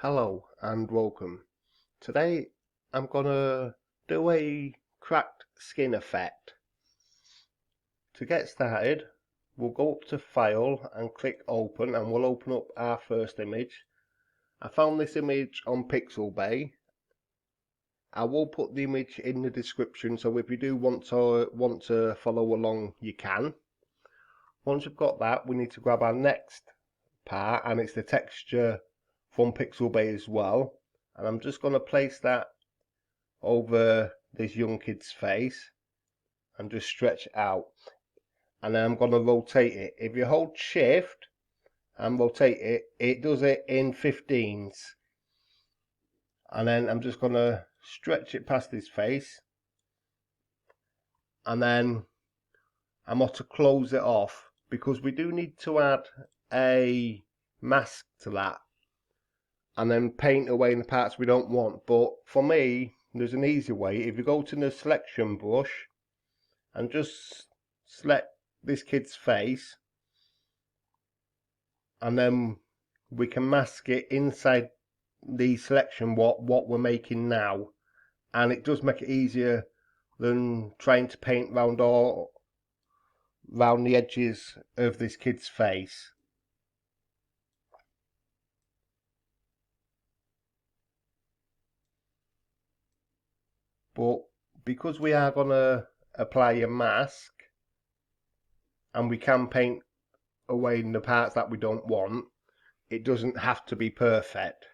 Hello and welcome. Today I'm gonna do a cracked skin effect. To get started, we'll go up to File and click Open, and we'll open up our first image. I found this image on Pixelbay. I will put the image in the description, so if you do want to follow along, you can. Once you've got that, we need to grab our next part, and it's the texture from Pixelbay as well, and I'm just going to place that over this young kid's face and just stretch it out, and then I'm going to rotate it. If you hold shift and rotate it, it does it in 15s, and then I'm just going to stretch it past his face, and then I'm going to close it off because we do need to add a mask to that and then paint away the parts we don't want. But for me, there's an easy way. If you go to the selection brush and just select this kid's face, and then we can mask it inside the selection what we're making now, and it does make it easier than trying to paint round the edges of this kid's face. But because we are going to apply a mask, and we can paint away the parts that we don't want, it doesn't have to be perfect.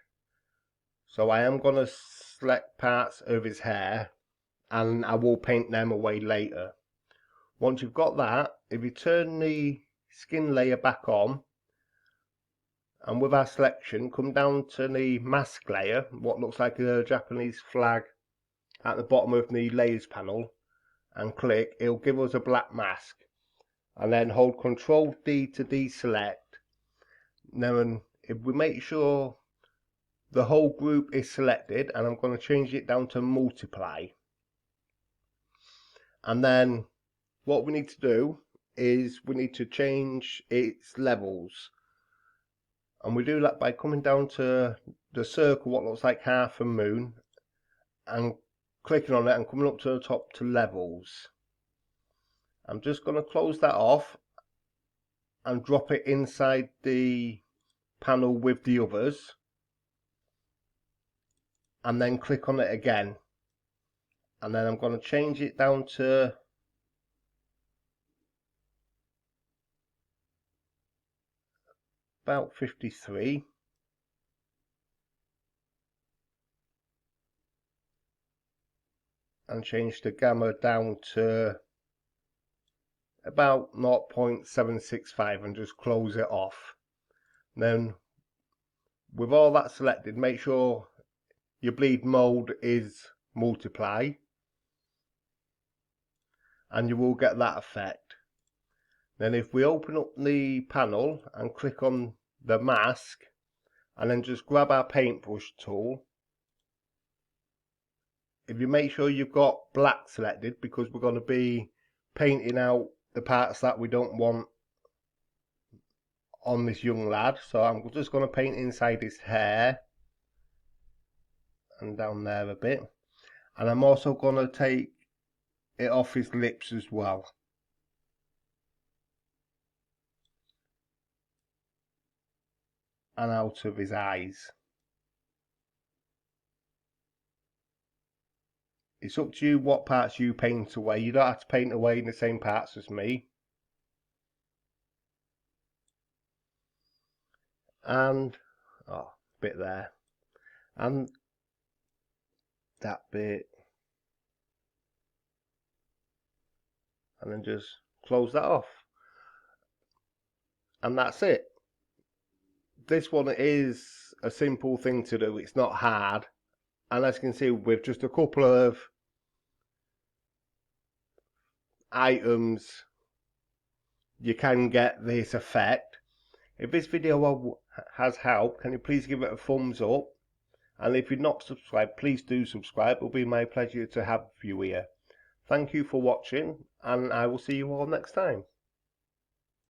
So I am going to select parts of his hair, and I will paint them away later. Once you've got that, if you turn the skin layer back on, and with our selection, come down to the mask layer, what looks like a Japanese flag at the bottom of the layers panel, and click, it'll give us a black mask. And then hold Ctrl D to deselect. Then if we make sure the whole group is selected, and I'm going to change it down to multiply, and then what we need to do is we need to change its levels, and we do that by coming down to the circle what looks like half a moon and clicking on it and coming up to the top to levels. I'm just going to close that off and drop it inside the panel with the others, and then click on it again, and then I'm going to change it down to about 53, and change the gamma down to about 0.765 and just close it off. Then with all that selected, make sure your bleed mode is multiply, and you will get that effect. Then if we open up the panel and click on the mask, and then just grab our paintbrush tool, if you make sure you've got black selected, because we're going to be painting out the parts that we don't want on this young lad, so I'm just going to paint inside his hair and down there a bit, and I'm also going to take it off his lips as well. And out of his eyes. It's up to you what parts you paint away. You don't have to paint away in the same parts as me. And bit there, and that bit, and then just close that off, and that's it. This one is a simple thing to do, it's not hard, and as you can see, with just a couple of items you can get this effect. If this video has helped, can you please give it a thumbs up, and if you're not subscribed, please do subscribe. It will be my pleasure to have you here. Thank you for watching, and I will see you all next time.